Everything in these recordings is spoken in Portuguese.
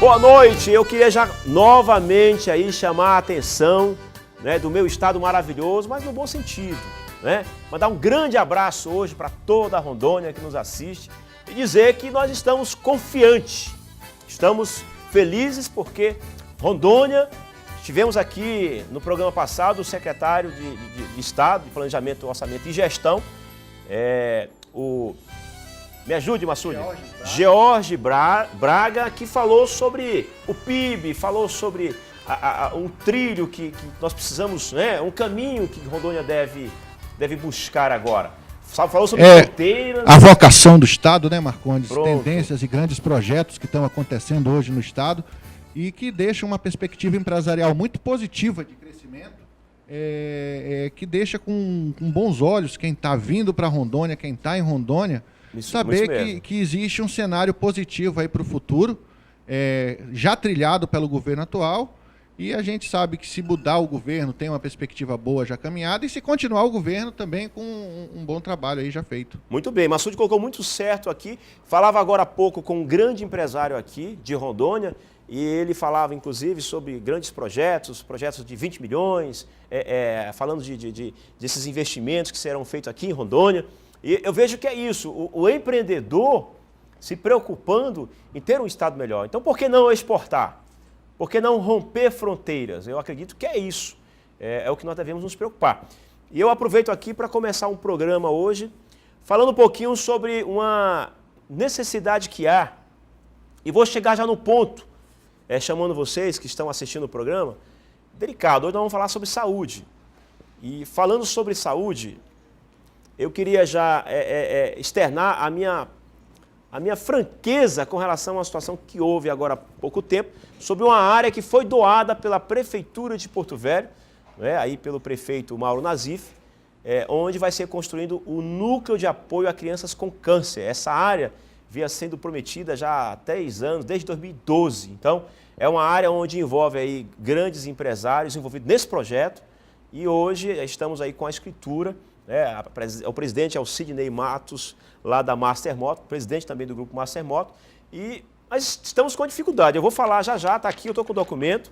Boa noite, eu queria já novamente aí chamar a atenção, né, do meu estado maravilhoso, mas no bom sentido, né? Mandar um grande abraço hoje para toda a Rondônia que nos assiste e dizer que nós estamos confiantes, estamos felizes porque Rondônia, tivemos aqui no programa passado o secretário de Estado de Planejamento, Orçamento e Gestão, me ajude, Massude. George Braga, que falou sobre o PIB, falou sobre um trilho que nós precisamos, né, um caminho que Rondônia deve buscar agora. Falou sobre fronteiras. A vocação do Estado, né, Marcondes? Pronto. Tendências e grandes projetos que estão acontecendo hoje no Estado e que deixam uma perspectiva empresarial muito positiva de crescimento, que deixa com bons olhos quem está vindo para Rondônia, quem está em Rondônia, saber que existe um cenário positivo aí para o futuro, já trilhado pelo governo atual, e a gente sabe que se mudar o governo tem uma perspectiva boa já caminhada, e se continuar o governo também com um bom trabalho aí já feito. Muito bem, Massude colocou muito certo aqui, falava agora há pouco com um grande empresário aqui de Rondônia, e ele falava inclusive sobre grandes projetos de 20 milhões, falando desses investimentos que serão feitos aqui em Rondônia. E eu vejo que é isso, o empreendedor se preocupando em ter um estado melhor. Então, por que não exportar? Por que não romper fronteiras? Eu acredito que é isso, é o que nós devemos nos preocupar. E eu aproveito aqui para começar um programa hoje, falando um pouquinho sobre uma necessidade que há, e vou chegar já no ponto, chamando vocês que estão assistindo o programa, delicado. Hoje nós vamos falar sobre saúde. E falando sobre saúde, eu queria já externar a minha franqueza com relação a uma situação que houve agora há pouco tempo, sobre uma área que foi doada pela Prefeitura de Porto Velho, aí pelo prefeito Mauro Nazif, onde vai ser construído o Núcleo de Apoio a Crianças com Câncer. Essa área vinha sendo prometida já há 10 anos, desde 2012. Então, é uma área onde envolve aí grandes empresários envolvidos nesse projeto, e hoje estamos aí com a escritura. O presidente é o Sidney Matos, lá da Master Moto, presidente também do grupo Master Moto, mas estamos com dificuldade. Eu vou falar já, está aqui, eu estou com o documento.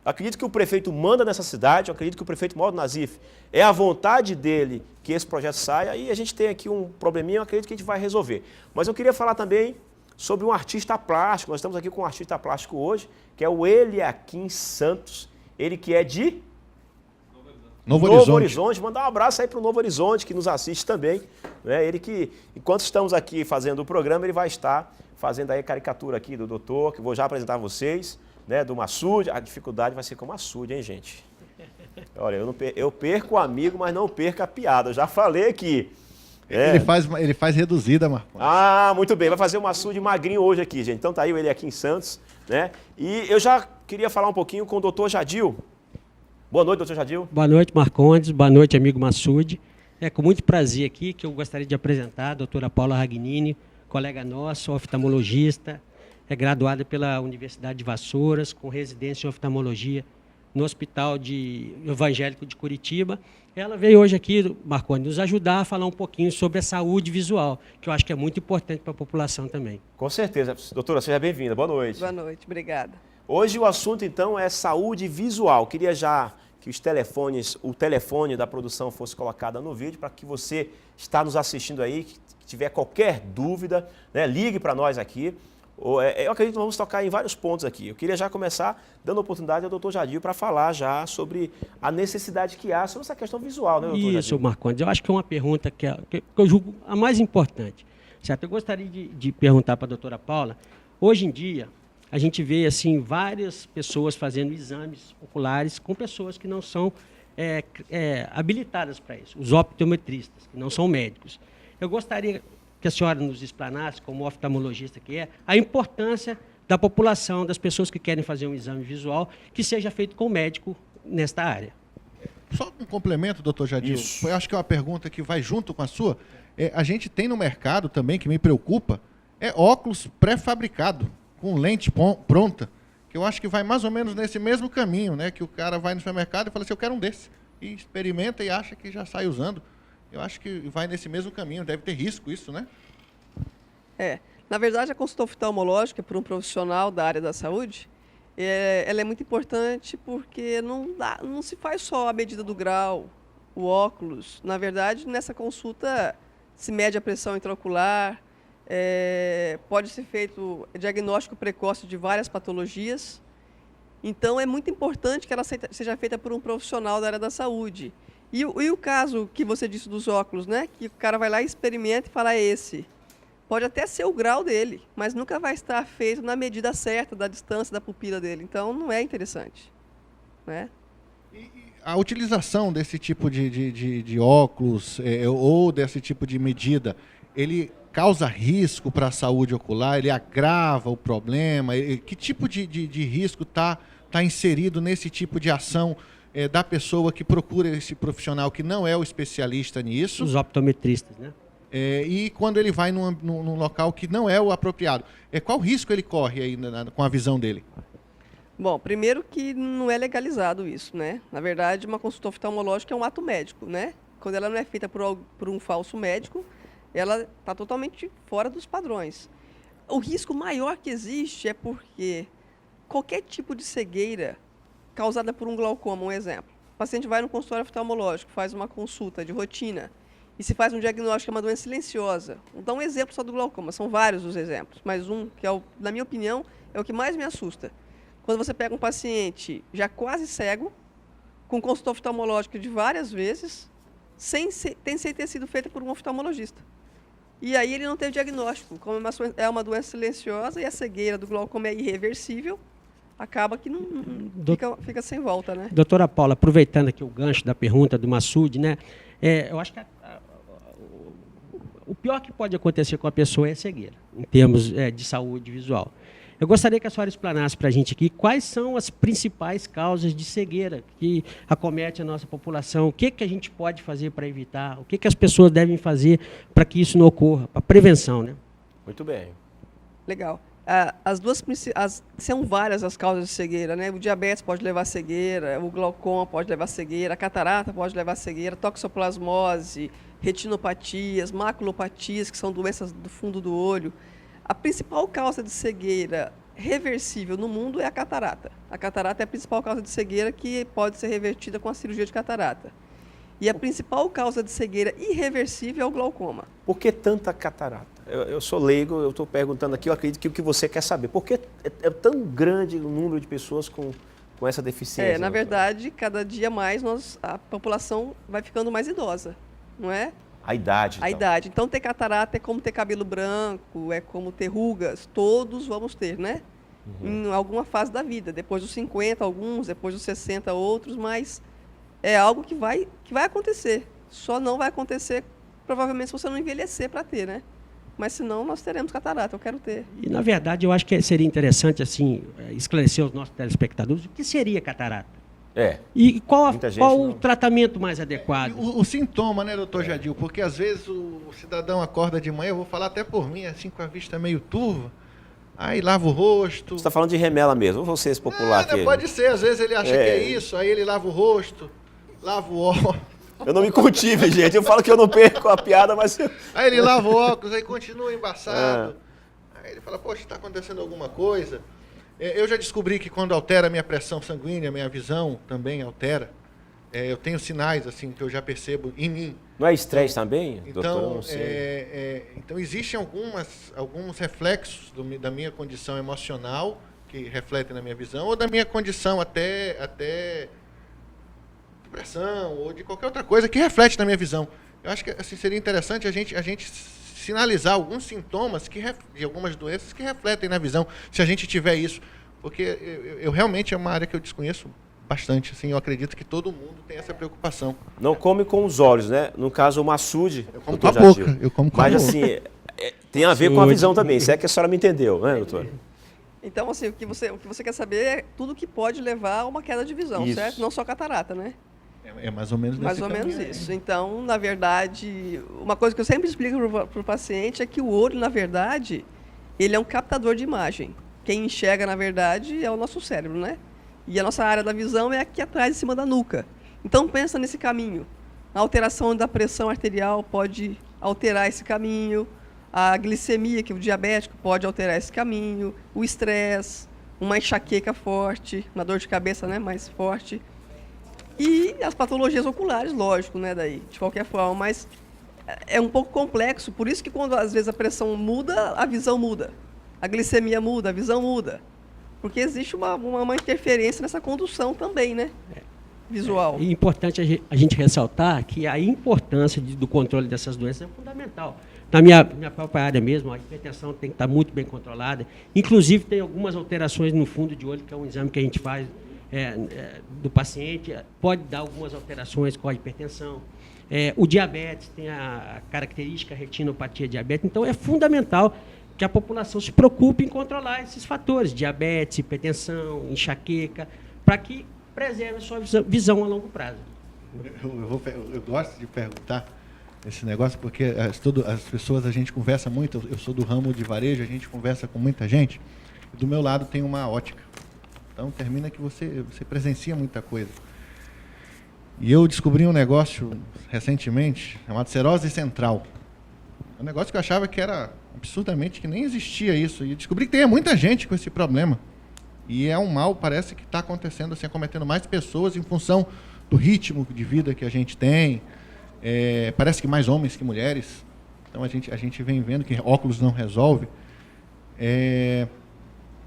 Acredito que o prefeito manda nessa cidade, eu acredito que o prefeito Mauro Nazif, é a vontade dele que esse projeto saia, e a gente tem aqui um probleminha, eu acredito que a gente vai resolver. Mas eu queria falar também sobre um artista plástico, nós estamos aqui com um artista plástico hoje, que é o Eliakim Santos, ele que é de Novo Horizonte. Mandar um abraço aí para o Novo Horizonte, que nos assiste também. Ele que, enquanto estamos aqui fazendo o programa, ele vai estar fazendo aí a caricatura aqui do doutor, que vou já apresentar a vocês, do Massude. A dificuldade vai ser com o Massude, hein, gente? Olha, eu perco o amigo, mas não perco a piada. Eu já falei aqui. Ele faz reduzida, Marcos. Ah, muito bem. Vai fazer o Massude magrinho hoje aqui, gente. Então tá aí ele aqui em Santos, E eu já queria falar um pouquinho com o doutor Jadil. Boa noite, doutor Jadil. Boa noite, Marcondes. Boa noite, amigo Massude. É com muito prazer aqui que eu gostaria de apresentar a doutora Paula Ragnini, colega nossa, oftalmologista, graduada pela Universidade de Vassouras, com residência em oftalmologia no Hospital Evangélico de Curitiba. Ela veio hoje aqui, Marcondes, nos ajudar a falar um pouquinho sobre a saúde visual, que eu acho que é muito importante para a população também. Com certeza. Doutora, seja bem-vinda. Boa noite. Boa noite, obrigada. Hoje o assunto, então, é saúde visual. Queria já que o telefone da produção fosse colocado no vídeo, para que você está nos assistindo aí, que tiver qualquer dúvida, ligue para nós aqui. Eu acredito que vamos tocar em vários pontos aqui. Eu queria já começar dando oportunidade ao doutor Jadil para falar já sobre a necessidade que há sobre essa questão visual, né, doutor Jadil? Isso, Marcondes. Eu acho que é uma pergunta que eu julgo a mais importante. Certo? Eu gostaria de perguntar para a doutora Paula, hoje em dia, a gente vê assim, várias pessoas fazendo exames oculares com pessoas que não são habilitadas para isso, os optometristas, que não são médicos. Eu gostaria que a senhora nos explanasse, como oftalmologista que é, a importância da população, das pessoas que querem fazer um exame visual, que seja feito com médico nesta área. Só um complemento, doutor Jadil. Eu acho que é uma pergunta que vai junto com a sua. A gente tem no mercado também, que me preocupa, óculos pré-fabricado, com lente pronta, que eu acho que vai mais ou menos nesse mesmo caminho, que o cara vai no supermercado e fala assim, eu quero um desse, e experimenta e acha que já sai usando. Eu acho que vai nesse mesmo caminho, deve ter risco isso, né? Na verdade, a consulta oftalmológica para um profissional da área da saúde, ela é muito importante porque não se faz só a medida do grau, o óculos. Na verdade, nessa consulta se mede a pressão intraocular, pode ser feito diagnóstico precoce de várias patologias. Então, é muito importante que ela seja feita por um profissional da área da saúde. E o caso que você disse dos óculos, né? Que o cara vai lá e experimenta e fala, é esse. Pode até ser o grau dele, mas nunca vai estar feito na medida certa da distância da pupila dele. Então, não é interessante, né? E a utilização desse tipo de óculos ou desse tipo de medida, ele causa risco para a saúde ocular? Ele agrava o problema? Que tipo de risco está inserido nesse tipo de ação da pessoa que procura esse profissional que não é o especialista nisso? Os optometristas, né? E quando ele vai num local que não é o apropriado, qual risco ele corre aí com a visão dele? Bom, primeiro que não é legalizado isso, né? Na verdade, uma consulta oftalmológica é um ato médico, né? Quando ela não é feita por um falso médico, ela está totalmente fora dos padrões. O risco maior que existe é porque qualquer tipo de cegueira causada por um glaucoma, um exemplo. O paciente vai no consultório oftalmológico, faz uma consulta de rotina e se faz um diagnóstico de uma doença silenciosa. Vou dar um exemplo só do glaucoma, são vários os exemplos, mas um que, na minha opinião, é o que mais me assusta. Quando você pega um paciente já quase cego, com consulta oftalmológica de várias vezes, sem ter sido feita por um oftalmologista. E aí ele não teve diagnóstico. Como é uma doença silenciosa e a cegueira do glaucoma é irreversível, acaba que não fica sem volta, né? Doutora Paula, aproveitando aqui o gancho da pergunta do Massoud, né? Eu acho que o pior que pode acontecer com a pessoa é a cegueira, em termos de saúde visual. Eu gostaria que a senhora explanasse para a gente aqui quais são as principais causas de cegueira que acomete a nossa população, o que a gente pode fazer para evitar, o que as pessoas devem fazer para que isso não ocorra, para prevenção, né? Muito bem. Legal. São várias as causas de cegueira, né? O diabetes pode levar a cegueira, o glaucoma pode levar a cegueira, a catarata pode levar a cegueira, toxoplasmose, retinopatias, maculopatias, que são doenças do fundo do olho. A principal causa de cegueira reversível no mundo é a catarata. A catarata é a principal causa de cegueira que pode ser revertida com a cirurgia de catarata. E a principal causa de cegueira irreversível é o glaucoma. Por que tanta catarata? Eu sou leigo, eu estou perguntando aqui, eu acredito que o que você quer saber. Por que é tão grande o número de pessoas com essa deficiência? Na verdade, cada dia mais a população vai ficando mais idosa, não é? A idade. A idade. Então, ter catarata é como ter cabelo branco, é como ter rugas. Todos vamos ter, né? Em alguma fase da vida. Depois dos 50, alguns, depois dos 60, outros, mas é algo que vai acontecer. Só não vai acontecer, provavelmente, se você não envelhecer para ter, né? Mas, senão, nós teremos catarata. Eu quero ter. E, na verdade, eu acho que seria interessante, assim, esclarecer aos nossos telespectadores o que seria catarata. E qual o tratamento mais adequado? O sintoma, né, doutor Jadil? Porque às vezes o cidadão acorda de manhã, eu vou falar até por mim, assim, com a vista meio turva, aí lava o rosto. Você está falando de remela mesmo, ou você é esse popular aqui? Pode ser, às vezes ele acha que é isso, aí ele lava o rosto, lava o óculos. Eu não me cultive, gente, eu falo que eu não perco a piada, mas... Aí ele lava o óculos, aí continua embaçado. Aí ele fala, poxa, está acontecendo alguma coisa. Eu já descobri que quando altera a minha pressão sanguínea, minha visão também altera. Eu tenho sinais assim que eu já percebo em mim. Não é estresse também, doutor? Então existem alguns reflexos da minha condição emocional que refletem na minha visão, ou da minha condição até de pressão, ou de qualquer outra coisa que reflete na minha visão. Eu acho que assim, seria interessante a gente sinalizar alguns sintomas de algumas doenças que refletem na visão, se a gente tiver isso. Porque eu realmente é uma área que eu desconheço bastante. Assim, eu acredito que todo mundo tem essa preocupação. Não come com os olhos, né? No caso, o Massoud. Eu como com a boca. Eu como com Mas a boca. assim, tem a ver com a visão também. Se é que a senhora me entendeu, né, doutor? Então, assim, o que você quer saber é tudo que pode levar a uma queda de visão, certo? Não só catarata, né? É mais ou menos mais ou menos isso. Então, na verdade, uma coisa que eu sempre explico para o paciente é que o olho, na verdade, ele é um captador de imagem. Quem enxerga, na verdade, é o nosso cérebro, né? E a nossa área da visão é aqui atrás, em cima da nuca. Então, pensa nesse caminho. A alteração da pressão arterial pode alterar esse caminho. A glicemia, que o diabético pode alterar esse caminho, o estresse, uma enxaqueca forte, uma dor de cabeça, né, mais forte. E as patologias oculares, lógico, né, daí, de qualquer forma, mas é um pouco complexo, por isso que quando às vezes a pressão muda, a visão muda. A glicemia muda, a visão muda. Porque existe uma interferência nessa condução também, né? Visual. É importante a gente ressaltar que a importância do controle dessas doenças é fundamental. Na minha própria área mesmo, a hipertensão tem que estar muito bem controlada. Inclusive, tem algumas alterações no fundo de olho, que é um exame que a gente faz do paciente. Pode dar algumas alterações com a hipertensão. O diabetes tem a característica retinopatia diabética. Então, é fundamental que a população se preocupe em controlar esses fatores, diabetes, hipertensão, enxaqueca, para que preserve a sua visão a longo prazo. Eu gosto de perguntar esse negócio, porque as pessoas, a gente conversa muito, eu sou do ramo de varejo, a gente conversa com muita gente, e do meu lado tem uma ótica. Então, termina que você presencia muita coisa. E eu descobri um negócio recentemente, chamado cerose central. Um negócio que eu achava que era absurdamente, que nem existia isso. E descobri que tem muita gente com esse problema. E é um mal, parece que está acontecendo, assim, acometendo mais pessoas em função do ritmo de vida que a gente tem. Parece que mais homens que mulheres. Então a gente vem vendo que óculos não resolve.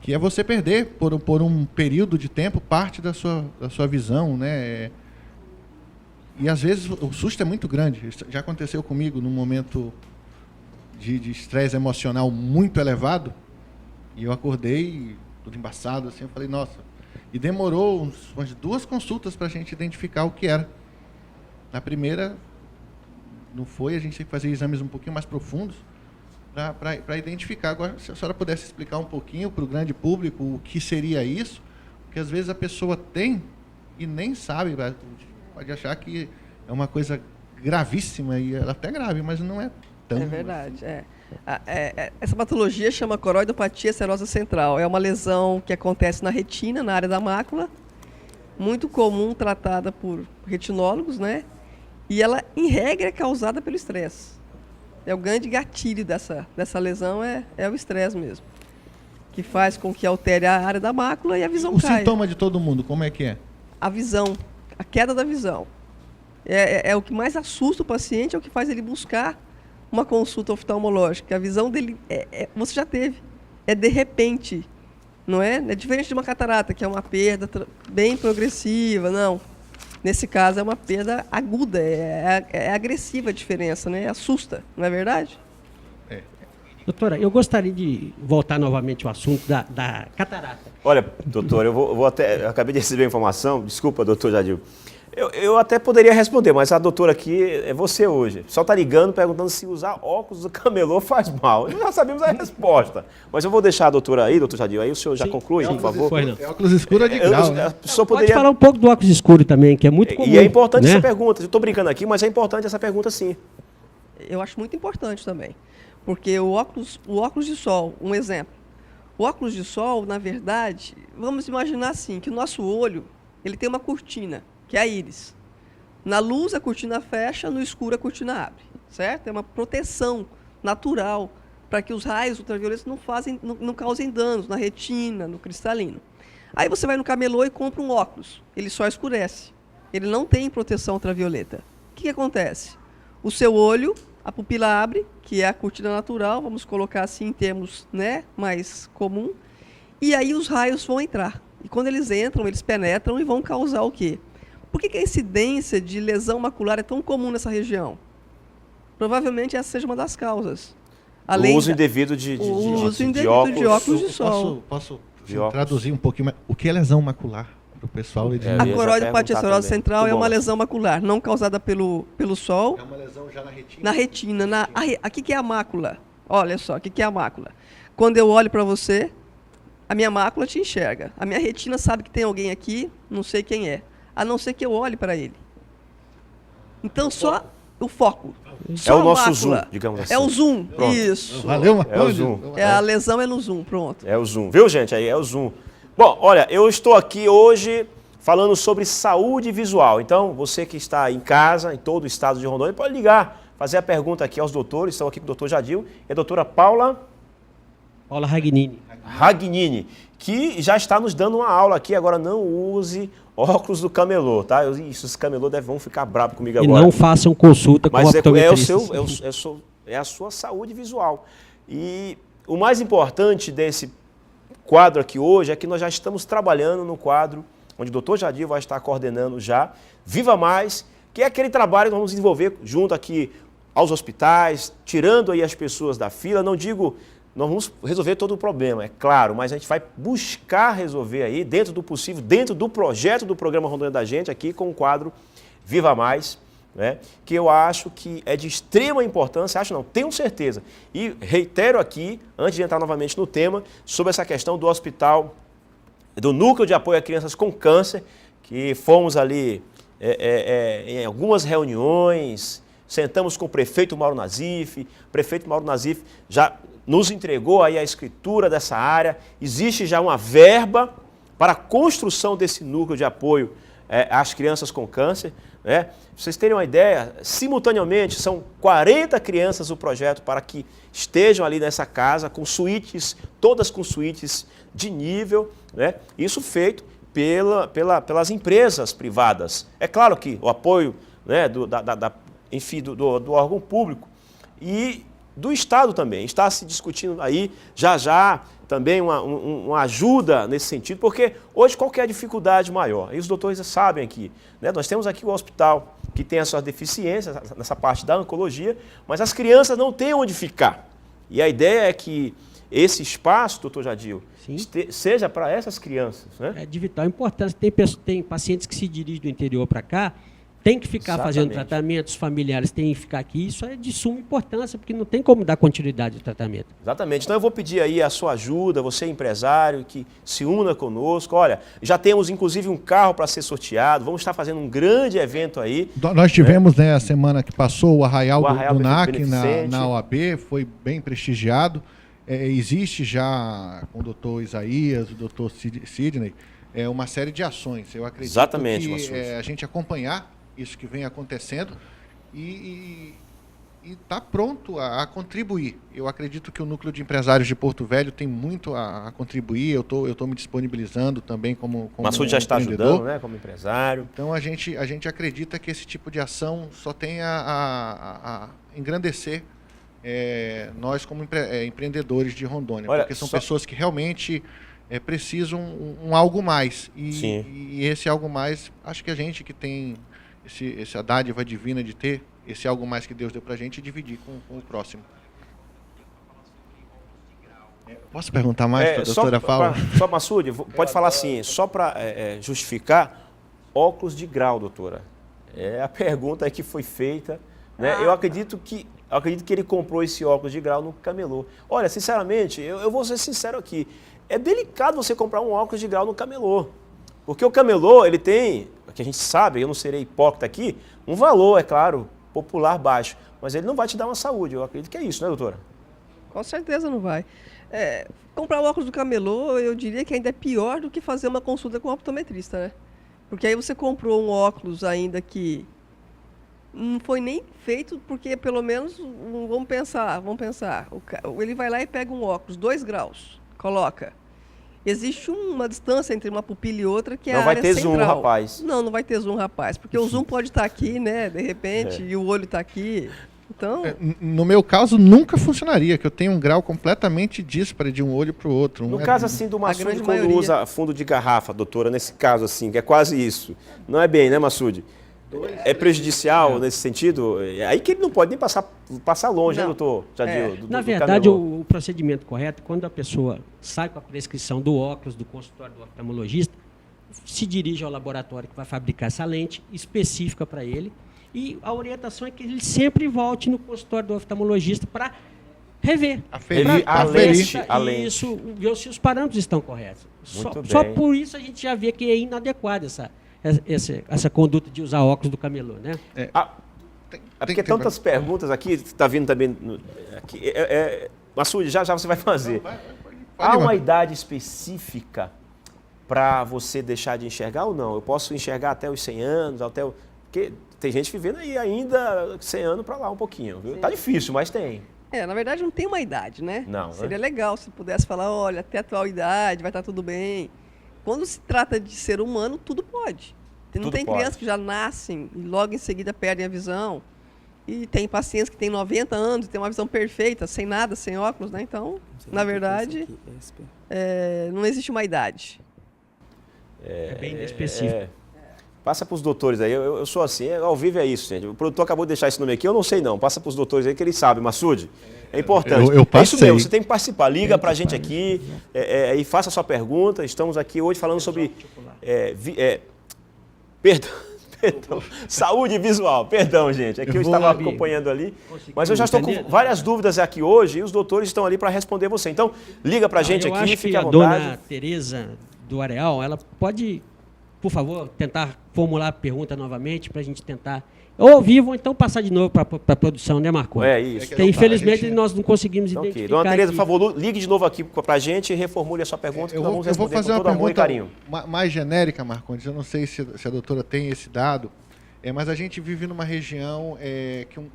Que é você perder, por um período de tempo, parte da sua visão, né? E às vezes o susto é muito grande. Isso já aconteceu comigo num momento de estresse emocional muito elevado. E eu acordei tudo embaçado, assim, eu falei, nossa. E demorou umas 2 consultas para a gente identificar o que era. Na primeira, não foi, a gente tem que fazer exames um pouquinho mais profundos para identificar. Agora, se a senhora pudesse explicar um pouquinho para o grande público o que seria isso, porque às vezes a pessoa tem e nem sabe, pode achar que é uma coisa gravíssima, e ela até grave, mas não é tão... É verdade, essa patologia chama coroidopatia serosa central. É uma lesão que acontece na retina, na área da mácula, muito comum, tratada por retinólogos, né? E ela, em regra, é causada pelo estresse. O grande gatilho dessa lesão é o estresse mesmo, que faz com que altere a área da mácula e a visão caia. O sintoma de todo mundo, como é que é? A visão, a queda da visão. É o que mais assusta o paciente, é o que faz ele buscar uma consulta oftalmológica. A visão dele, você já teve, é de repente, não é? É diferente de uma catarata, que é uma perda bem progressiva, não. Nesse caso é uma perda aguda, é agressiva a diferença, né? Assusta, não é verdade? Doutora, eu gostaria de voltar novamente ao assunto da catarata. Olha, doutor, eu acabei de receber a informação, desculpa, doutor Jadil. Eu até poderia responder, mas a doutora aqui é você hoje. Só está ligando, perguntando se usar óculos do camelô faz mal. Nós já sabemos a resposta. Mas eu vou deixar a doutora aí, doutor Jadil, aí o senhor já conclui, por favor. Óculos escuro é de grau, né? Pode falar um pouco do óculos escuro também, que é muito comum. E é importante, né? Essa pergunta. Eu estou brincando aqui, mas é importante essa pergunta sim. Eu acho muito importante também. Porque o óculos de sol, um exemplo. O óculos de sol, na verdade, vamos imaginar assim, que o nosso olho, ele tem uma cortina, que é a íris. Na luz a cortina fecha, no escuro a cortina abre, certo? É uma proteção natural para que os raios ultravioletos não causem danos na retina, no cristalino. Aí você vai no camelô e compra um óculos, ele só escurece, ele não tem proteção ultravioleta. O que acontece? O seu olho, a pupila abre, que é a cortina natural, vamos colocar assim em termos, né, mais comum, e aí os raios vão entrar. E quando eles entram, eles penetram e vão causar o quê? Por que a incidência de lesão macular é tão comum nessa região? Provavelmente essa seja uma das causas. O uso indevido de óculos de sol. Posso traduzir um pouquinho mais? O que é lesão macular? Para o pessoal. A coroidopatia serosa central é uma lesão macular, não causada pelo sol. É uma lesão já na retina. Na retina. Aqui que é a mácula. Olha só, aqui que é a mácula. Quando eu olho para você, a minha mácula te enxerga. A minha retina sabe que tem alguém aqui, não sei quem é. A não ser que eu olhe para ele. Então, só o foco. É o nosso zoom, digamos assim. É o zoom, pronto. Isso. Valeu, é o zoom. A lesão é no zoom, pronto. É o zoom. Viu, gente? Aí é o zoom. Bom, olha, eu estou aqui hoje falando sobre saúde visual. Então, você que está em casa, em todo o estado de Rondônia, pode ligar. fazer a pergunta aqui aos doutores, estão aqui com o doutor Jadil, e a doutora Paula Ragnini. Ragnini, que já está nos dando uma aula aqui. Agora não use óculos do camelô, tá? Isso, os camelô vão ficar bravos comigo E agora. não façam consulta com Mas optometristas. é a sua saúde visual. E o mais importante desse quadro aqui hoje é que nós já estamos trabalhando no quadro onde o doutor Jadil vai estar coordenando já, Viva Mais, que é aquele trabalho que nós vamos desenvolver junto aqui aos hospitais, tirando aí as pessoas da fila. Não digo, nós vamos resolver todo o problema, é claro, mas a gente vai buscar resolver aí, dentro do possível, dentro do projeto do programa Rondônia da Gente, aqui com o quadro Viva Mais, né, que eu acho que é de extrema importância, acho não, tenho certeza. E reitero aqui, antes de entrar novamente no tema, sobre essa questão do hospital, do Núcleo de Apoio a Crianças com Câncer, que fomos ali em algumas reuniões, sentamos com o prefeito Mauro Nazif, o prefeito Mauro Nazif já nos entregou aí a escritura dessa área, existe já uma verba para a construção desse núcleo de apoio às crianças com câncer, né? Pra vocês terem uma ideia, simultaneamente são 40 crianças o projeto para que estejam ali nessa casa, com suítes, todas com suítes de nível, né? Isso feito pelas empresas privadas. É claro que o apoio, né, enfim, do órgão público e do Estado também. Está se discutindo aí já também uma ajuda nesse sentido, porque hoje qual que é a dificuldade maior? E os doutores sabem aqui, né? Nós temos aqui o hospital que tem as suas deficiências nessa parte da oncologia, mas as crianças não têm onde ficar. E a ideia é que esse espaço, doutor Jadil, seja para essas crianças, né? É de vital importância. Tem pacientes que se dirigem do interior para cá, tem que ficar fazendo tratamento, os familiares têm que ficar aqui. Isso é de suma importância, porque não tem como dar continuidade ao tratamento. Exatamente. Então eu vou pedir aí a sua ajuda, você empresário, que se una conosco. Olha, já temos inclusive um carro para ser sorteado, vamos estar fazendo um grande evento aí. Nós tivemos, né, a semana que passou, o Arraial do NAC na OAB, foi bem prestigiado. Existe já com o doutor Isaías, o doutor Sidney, uma série de ações. Eu acredito que a gente acompanhar isso que vem acontecendo e está pronto a contribuir. Eu acredito que o Núcleo de Empresários de Porto Velho tem muito a contribuir. Eu tô me disponibilizando também como Massude já está ajudando, né, como empresário. Então a gente acredita que esse tipo de ação só tem a engrandecer nós como empreendedores de Rondônia. Olha, porque são pessoas que realmente precisam um algo mais. E esse algo mais, acho que a gente que tem essa dádiva divina de ter esse algo mais que Deus deu pra gente e dividir com o próximo. Posso perguntar mais para a doutora Paula? Só, Massude, pode falar assim, só para justificar, óculos de grau, doutora. É a pergunta que foi feita, né? Eu acredito que ele comprou esse óculos de grau no camelô. Olha, sinceramente, eu vou ser sincero aqui, é delicado você comprar um óculos de grau no camelô, porque o camelô, ele tem, que a gente sabe, eu não serei hipócrita aqui, um valor, é claro, popular baixo, mas ele não vai te dar uma saúde. Eu acredito que é isso, né, doutora? Com certeza não vai. Comprar o óculos do camelô, eu diria que ainda é pior do que fazer uma consulta com o optometrista, né? Porque aí você comprou um óculos ainda que não foi nem feito, porque pelo menos, vamos pensar, ele vai lá e pega um óculos, 2 graus, coloca. Existe uma distância entre uma pupila e outra que é a área central. Não vai ter zoom, rapaz. Não vai ter zoom, rapaz, porque o zoom pode estar aqui, né, de repente, e o olho está aqui. Então... No meu caso, nunca funcionaria, que eu tenho um grau completamente díspare de um olho para o outro. No caso assim do Massude, quando usa fundo de garrafa, doutora, nesse caso assim, que é quase isso, não é bem, né, Massude? É prejudicial nesse sentido? Aí que ele não pode nem passar longe, né, doutor Jadil? Na verdade, o procedimento correto, quando a pessoa sai com a prescrição do óculos do consultório do oftalmologista, se dirige ao laboratório que vai fabricar essa lente específica para ele, e a orientação é que ele sempre volte no consultório do oftalmologista para rever. A lente. Isso, ver se os parâmetros estão corretos. Só por isso a gente já vê que é inadequada essa conduta de usar óculos do camelô, né? Porque tantas perguntas aqui, está vindo também... Massude, já você vai fazer. Há uma idade específica para você deixar de enxergar ou não? Eu posso enxergar até os 100 anos, porque tem gente vivendo aí ainda 100 anos para lá um pouquinho, viu? Tá difícil, mas tem. Na verdade não tem uma idade, né? Não, Seria legal se pudesse falar, olha, até a atual idade vai estar tudo bem. Quando se trata de ser humano, tudo pode. Não Tudo tem pode. crianças que já nascem e logo em seguida perdem a visão. E tem pacientes que têm 90 anos e têm uma visão perfeita, sem nada, sem óculos, né? Então, na verdade, não existe uma idade. É bem específico. Passa para os doutores aí, eu sou assim, ao vivo é isso, gente. O produtor acabou de deixar esse nome aqui, eu não sei não. Passa para os doutores aí que eles sabem, Massude. É importante. Eu É isso passei. mesmo, você tem que participar. Liga para a gente aqui e faça a sua pergunta. Estamos aqui hoje falando sobre perdão, saúde visual. Perdão, gente. É que eu estava acompanhando ali. Mas eu já estou com várias dúvidas aqui hoje e os doutores estão ali para responder você. Então, liga para a gente Eu aqui, acho fique que à a vontade. dona Tereza do Areal, ela pode, por favor, tentar formular a pergunta novamente para a gente tentar, ou ao vivo, ou então passar de novo para a produção, né, Marconi? É isso. Porque, infelizmente, nós não conseguimos Então, ok. identificar. Dona Tereza, aqui. por favor, ligue de novo aqui para a gente e reformule a sua pergunta, que Eu nós vou, vamos eu vou responder fazer com uma todo amor e pergunta carinho. mais genérica, Marcondes. Eu não sei se a doutora tem esse dado, mas a gente vive numa região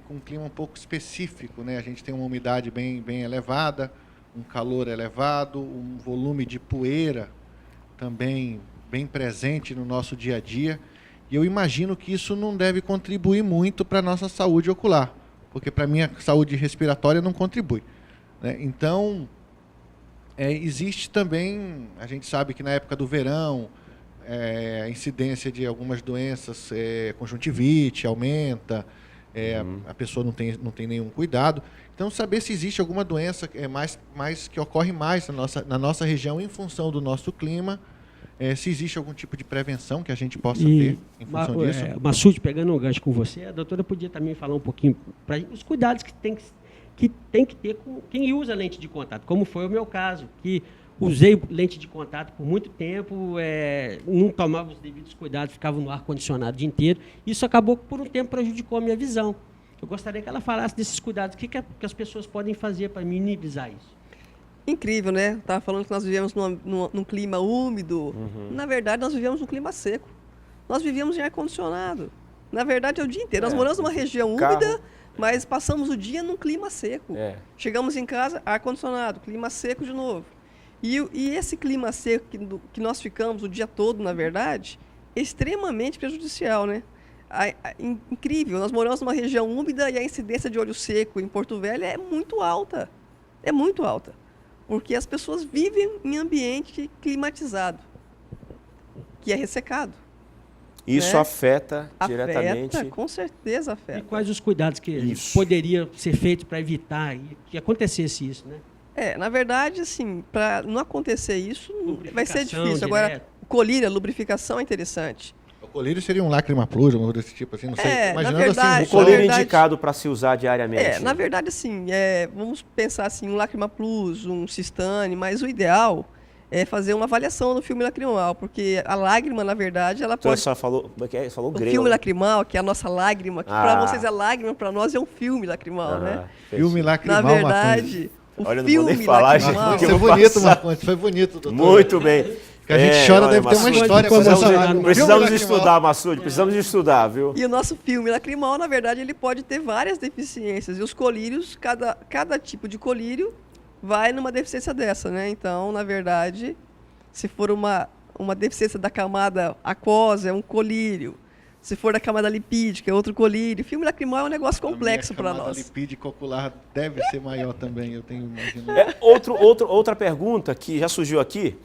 com um clima um pouco específico, né? A gente tem uma umidade bem elevada, um calor elevado, um volume de poeira também bem presente no nosso dia a dia. E eu imagino que isso não deve contribuir muito para a nossa saúde ocular, porque para a minha saúde respiratória não contribui, né? Então, existe também, a gente sabe que na época do verão, a incidência de algumas doenças, conjuntivite aumenta, a pessoa não tem nenhum cuidado. Então, saber se existe alguma doença que ocorre mais na nossa região em função do nosso clima, se existe algum tipo de prevenção que a gente possa ter em função disso. Massude, pegando um gancho com você, a doutora podia também falar um pouquinho para os cuidados que tem que ter com quem usa lente de contato, como foi o meu caso, que usei lente de contato por muito tempo, não tomava os devidos cuidados, ficava no ar-condicionado o dia inteiro. Isso acabou, por um tempo, prejudicou a minha visão. Eu gostaria que ela falasse desses cuidados, o que as pessoas podem fazer para minimizar isso. Incrível, né? Estava falando que nós vivemos num clima úmido. Na verdade, nós vivemos num clima seco. Nós vivíamos em ar-condicionado. Na verdade, é o dia inteiro. Nós moramos numa região úmida, mas passamos o dia num clima seco. Chegamos em casa, ar-condicionado, clima seco de novo. E esse clima seco que nós ficamos o dia todo, na verdade, é extremamente prejudicial, né? Incrível, nós moramos numa região úmida e a incidência de olho seco em Porto Velho é muito alta. É muito alta. Porque as pessoas vivem em ambiente climatizado, que é ressecado. Isso, né? Afeta diretamente. Com certeza afeta. E quais os cuidados que poderiam ser feitos para evitar que acontecesse isso, né? Na verdade, assim, para não acontecer isso, vai ser difícil. Agora, o colírio, a lubrificação é interessante. O colírio seria um Lágrima Plus, algo desse tipo, assim, não sei. Imaginando na verdade, assim, o colírio indicado para se usar diariamente. Na verdade, assim, vamos pensar assim, um Lágrima Plus, um Sistane, mas o ideal é fazer uma avaliação do filme lacrimal, porque a lágrima, na verdade, ela pode... Você falou grego. O filme lacrimal, que é a nossa lágrima, que para vocês é lágrima, para nós é um filme lacrimal, né? Filme lacrimal, na verdade, Olha, o filme lacrimal... Foi bonito, Marcondes, foi bonito, doutor. Muito bem. Que a gente chora, deve ter uma história com essa. Precisamos de estudar, Massude, precisamos de estudar, viu? E o nosso filme lacrimal, na verdade, ele pode ter várias deficiências. E os colírios, cada tipo de colírio vai numa deficiência dessa, né? Então, na verdade, se for uma deficiência da camada aquosa, é um colírio. Se for da camada lipídica, é outro colírio. O filme lacrimal é um negócio complexo para nós. A camada lipídica ocular deve ser maior também, eu tenho imaginado. Outra pergunta que já surgiu aqui.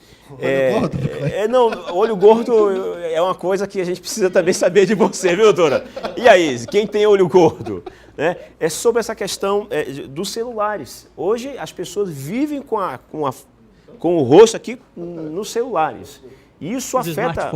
Olho gordo é uma coisa que a gente precisa também saber de você, viu, doutora? E aí, quem tem olho gordo? Né? É sobre essa questão dos celulares. Hoje, as pessoas vivem com o rosto aqui nos celulares. Isso afeta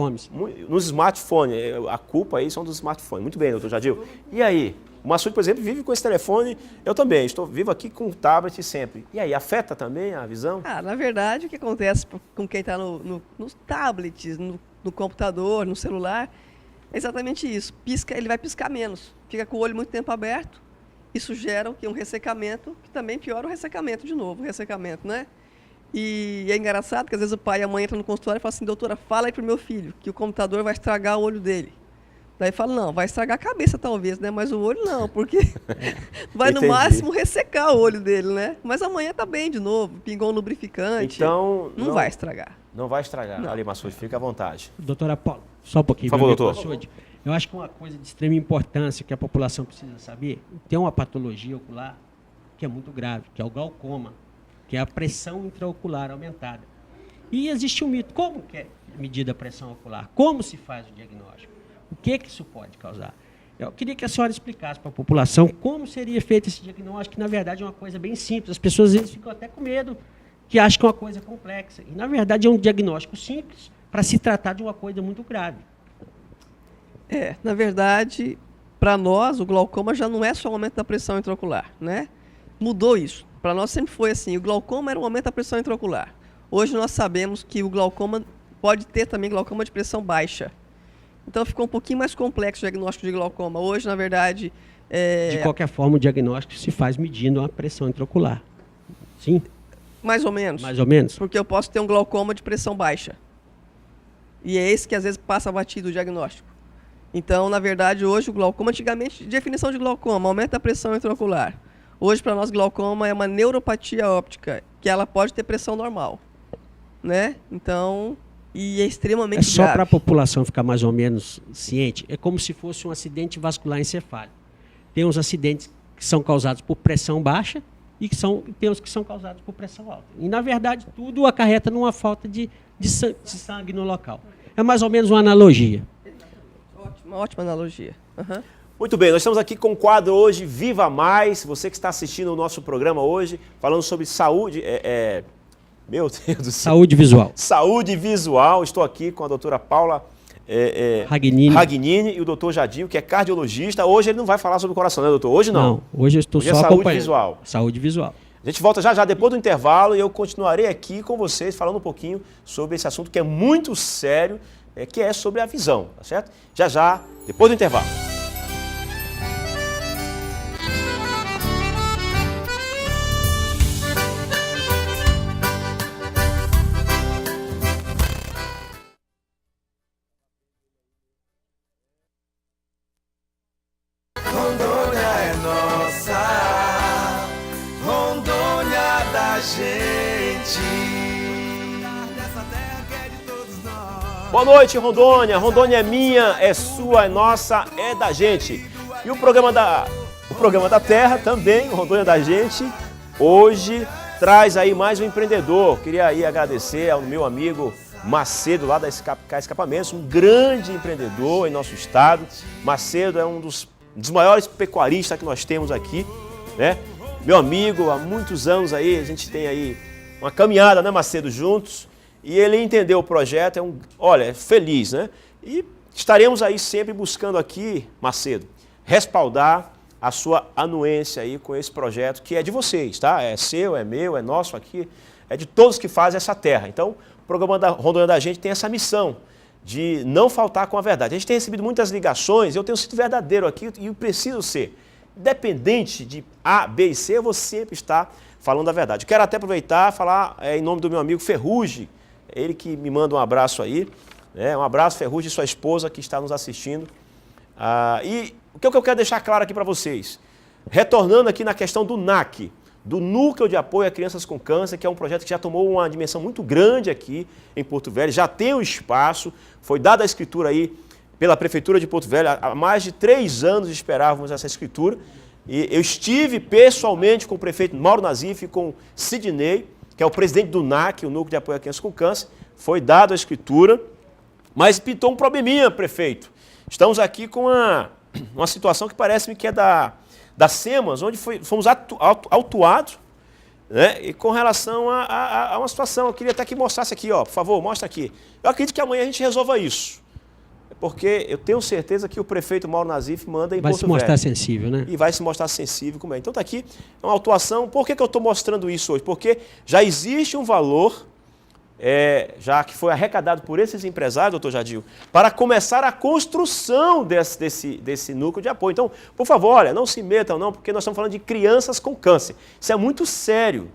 nos smartphones. A culpa aí são dos smartphones. Muito bem, doutor Jadil. E aí? O Massude, por exemplo, vive com esse telefone. Eu também. Vivo aqui com o tablet sempre. E aí, afeta também a visão? Na verdade, o que acontece com quem está nos tablets, no computador, no celular, é exatamente isso. Ele vai piscar menos. Fica com o olho muito tempo aberto. Isso gera um ressecamento, que também piora o ressecamento de novo. O ressecamento, né? E é engraçado que às vezes o pai e a mãe entram no consultório e falam assim, doutora, fala aí pro meu filho que o computador vai estragar o olho dele. Daí fala, não, vai estragar a cabeça talvez, né? Mas o olho não, porque vai no Entendi. máximo ressecar o olho dele, né? Mas amanhã tá bem de novo, pingou um lubrificante. Então, não vai estragar. Não vai estragar. Não. Ali, Massude, fica à vontade. Doutora Paula, só um pouquinho. Por favor, meu amigo doutor. Massude. Eu acho que uma coisa de extrema importância que a população precisa saber, tem uma patologia ocular que é muito grave, que é o glaucoma, que é a pressão intraocular aumentada. E existe um mito. Como que é medida a pressão ocular? Como se faz o diagnóstico? O que isso pode causar? Eu queria que a senhora explicasse para a população como seria feito esse diagnóstico, que na verdade é uma coisa bem simples. As pessoas às vezes ficam até com medo, que acham que é uma coisa complexa. E na verdade é um diagnóstico simples para se tratar de uma coisa muito grave. Na verdade, para nós, o glaucoma já não é só o aumento da pressão intraocular, né? Mudou isso. Para nós sempre foi assim, o glaucoma era o aumento da pressão intraocular. Hoje nós sabemos que o glaucoma pode ter também glaucoma de pressão baixa. Então ficou um pouquinho mais complexo o diagnóstico de glaucoma. Hoje, na verdade... De qualquer forma, o diagnóstico se faz medindo a pressão intraocular. Sim? Mais ou menos. Mais ou menos? Porque eu posso ter um glaucoma de pressão baixa. E é esse que às vezes passa batido o diagnóstico. Então, na verdade, hoje o glaucoma, antigamente, definição de glaucoma, aumenta a pressão intraocular. Hoje, para nós, glaucoma é uma neuropatia óptica, que ela pode ter pressão normal. Né? Então, e é extremamente grave. É só para a grave. população ficar mais ou menos ciente, é como se fosse um acidente vascular encefálico. Tem uns acidentes que são causados por pressão baixa e tem os que são causados por pressão alta. E, na verdade, tudo acarreta numa falta de sangue no local. É mais ou menos uma analogia. Ótima analogia. Uhum. Muito bem, nós estamos aqui com o quadro hoje Viva Mais. Você que está assistindo o nosso programa hoje, falando sobre saúde... Meu Deus do céu. Saúde visual. Saúde visual. Estou aqui com a doutora Paula Ragnini e o doutor Jadil, que é cardiologista. Hoje ele não vai falar sobre o coração, né, doutor? Hoje não. Não, hoje eu estou hoje só saúde acompanhando. Visual. Saúde visual. A gente volta já depois do intervalo e eu continuarei aqui com vocês falando um pouquinho sobre esse assunto que é muito sério, que é sobre a visão, tá certo? Já, depois do intervalo. Rondônia é nossa, Rondônia da gente. Boa noite, Rondônia. Rondônia é minha, é sua, é nossa, é da gente. E o programa da Terra também, Rondônia da gente, hoje traz aí mais um empreendedor. Queria aí agradecer ao meu amigo Macedo, lá da Escapamentos, um grande empreendedor em nosso estado. Macedo é um dos maiores pecuaristas que nós temos aqui, né? Meu amigo, há muitos anos aí, a gente tem aí uma caminhada, né, Macedo, juntos, e ele entendeu o projeto, é feliz, né? E estaremos aí sempre buscando aqui, Macedo, respaldar a sua anuência aí com esse projeto que é de vocês, tá? É seu, é meu, é nosso aqui, é de todos que fazem essa terra. Então, o programa da Rondônia da gente tem essa missão de não faltar com a verdade. A gente tem recebido muitas ligações, eu tenho sido verdadeiro aqui e eu preciso ser. Independente de A, B e C, eu vou sempre estar falando a verdade. Quero até aproveitar e falar em nome do meu amigo Ferrugem, ele que me manda um abraço aí, né? Um abraço, Ferrugem, e sua esposa que está nos assistindo. E o que eu quero deixar claro aqui para vocês? Retornando aqui na questão do NAC, do Núcleo de Apoio a Crianças com Câncer, que é um projeto que já tomou uma dimensão muito grande aqui em Porto Velho, já tem um espaço, foi dada a escritura aí pela Prefeitura de Porto Velho, há mais de 3 anos esperávamos essa escritura, e eu estive pessoalmente com o prefeito Mauro Nazif e com Sidney, que é o presidente do NAC, o Núcleo de Apoio a Crianças com Câncer, foi dada a escritura, mas pintou um probleminha, prefeito. Estamos aqui com uma situação que parece-me que é da SEMAS, onde fomos autuados, né? E com relação a uma situação, eu queria até que mostrasse aqui, ó, por favor, mostra aqui. Eu acredito que amanhã a gente resolva isso, porque eu tenho certeza que o prefeito Mauro Nazif manda em Porto Velho. Vai se mostrar sensível, né? E vai se mostrar sensível como é. Então está aqui uma autuação. Por que eu estou mostrando isso hoje? Porque já existe um valor, já que foi arrecadado por esses empresários, doutor Jadil, para começar a construção desse núcleo de apoio. Então, por favor, olha, não se metam não, porque nós estamos falando de crianças com câncer. Isso é muito sério.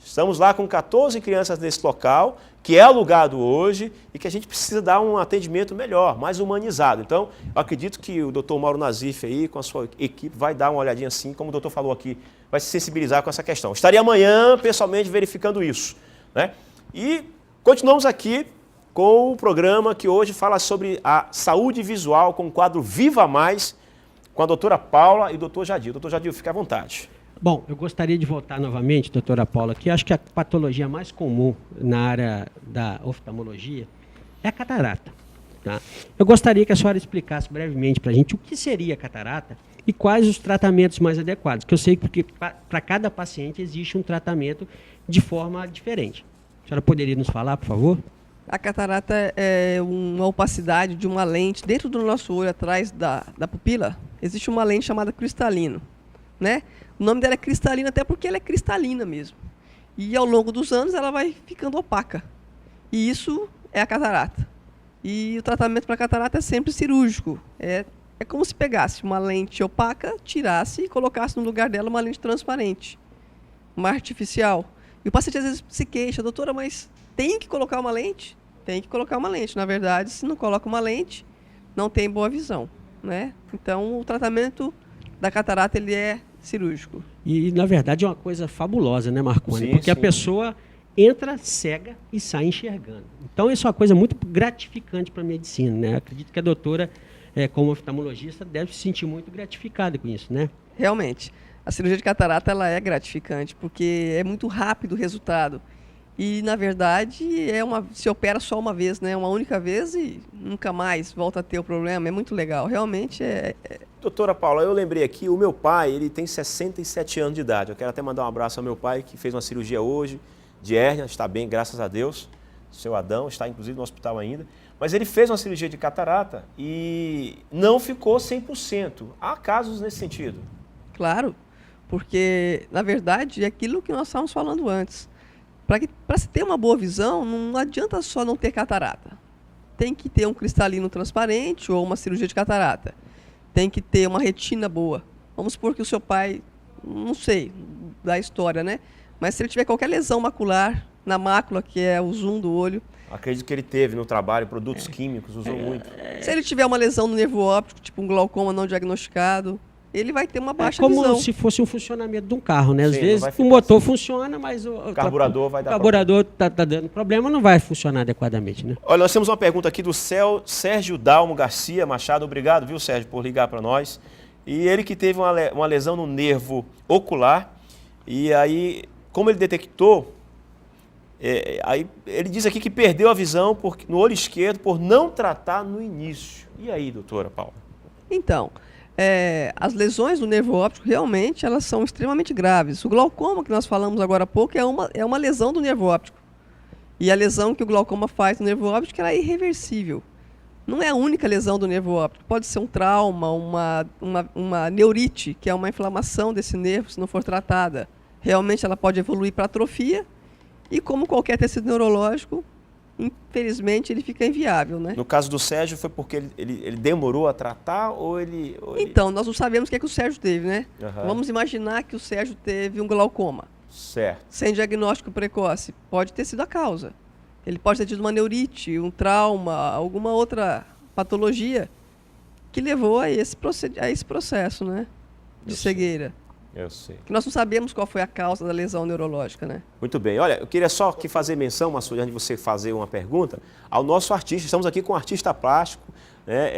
Estamos lá com 14 crianças nesse local que é alugado hoje e que a gente precisa dar um atendimento melhor, mais humanizado. Então, eu acredito que o doutor Mauro Nazif aí, com a sua equipe, vai dar uma olhadinha assim, como o doutor falou aqui, vai se sensibilizar com essa questão. Estaria amanhã, pessoalmente, verificando isso, né? E continuamos aqui com o programa que hoje fala sobre a saúde visual, com o quadro Viva Mais, com a doutora Paula e o doutor Jadil. Doutor Jadil, fique à vontade. Bom, eu gostaria de voltar novamente, doutora Paula, que acho que a patologia mais comum na área da oftalmologia é a catarata. Tá? Eu gostaria que a senhora explicasse brevemente para a gente o que seria a catarata e quais os tratamentos mais adequados, que eu sei que para cada paciente existe um tratamento de forma diferente. A senhora poderia nos falar, por favor? A catarata é uma opacidade de uma lente dentro do nosso olho, atrás da pupila. Existe uma lente chamada cristalino, né? O nome dela é cristalina até porque ela é cristalina mesmo. E ao longo dos anos ela vai ficando opaca. E isso é a catarata. E o tratamento para catarata é sempre cirúrgico. É como se pegasse uma lente opaca, tirasse e colocasse no lugar dela uma lente transparente, uma artificial. E o paciente às vezes se queixa, doutora, mas tem que colocar uma lente? Tem que colocar uma lente. Na verdade, se não coloca uma lente, não tem boa visão, né? Então, o tratamento da catarata ele é cirúrgico. E, na verdade, é uma coisa fabulosa, né, Marconi? Sim, porque sim. a pessoa entra cega e sai enxergando. Então, isso é uma coisa muito gratificante para a medicina, né? Acredito que a doutora, como oftalmologista, deve se sentir muito gratificada com isso, né? Realmente. A cirurgia de catarata ela é gratificante, porque é muito rápido o resultado. E, na verdade, se opera só uma vez, né? Uma única vez e nunca mais volta a ter o problema. É muito legal. Realmente Doutora Paula, eu lembrei aqui, o meu pai, ele tem 67 anos de idade. Eu quero até mandar um abraço ao meu pai, que fez uma cirurgia hoje, de hérnia, está bem, graças a Deus. O seu Adão está, inclusive, no hospital ainda. Mas ele fez uma cirurgia de catarata e não ficou 100%. Há casos nesse sentido? Claro, porque, na verdade, é aquilo que nós estávamos falando antes. Para se ter uma boa visão, não adianta só não ter catarata. Tem que ter um cristalino transparente ou uma cirurgia de catarata. Tem que ter uma retina boa. Vamos supor que o seu pai, não sei da história, né? Mas se ele tiver qualquer lesão macular na mácula, que é o zoom do olho. Acredito que ele teve no trabalho produtos químicos, usou muito. Se ele tiver uma lesão no nervo óptico, tipo um glaucoma não diagnosticado, ele vai ter uma baixa como visão. se fosse um funcionamento de um carro, né? Às Sim, vezes o motor funciona, mas o carburador vai dar carburador tá dando problema, não vai funcionar adequadamente, né? Olha, nós temos uma pergunta aqui do Sérgio Dalmo Garcia Machado. Obrigado, viu, Sérgio, por ligar para nós. E ele que teve uma lesão no nervo ocular. E aí, como ele detectou, aí ele diz aqui que perdeu a visão no olho esquerdo por não tratar no início. E aí, doutora Paula? Então, as lesões do nervo óptico realmente elas são extremamente graves. O glaucoma que nós falamos agora há pouco é uma lesão do nervo óptico. E a lesão que o glaucoma faz no nervo óptico ela é irreversível. Não é a única lesão do nervo óptico. Pode ser um trauma, uma neurite, que é uma inflamação desse nervo se não for tratada. Realmente ela pode evoluir para atrofia e, como qualquer tecido neurológico, infelizmente ele fica inviável, né? No caso do Sérgio, foi porque ele demorou a tratar ou ele... Então, nós não sabemos o que é que o Sérgio teve, né? Uhum. Vamos imaginar que o Sérgio teve um glaucoma. Certo. Sem diagnóstico precoce. Pode ter sido a causa. Ele pode ter tido uma neurite, um trauma, alguma outra patologia que levou a esse processo, né? De cegueira. Eu sei. Que nós não sabemos qual foi a causa da lesão neurológica, né? Muito bem. Olha, eu queria só aqui fazer menção, Massude, antes de você fazer uma pergunta, ao nosso artista. Estamos aqui com um artista plástico, né?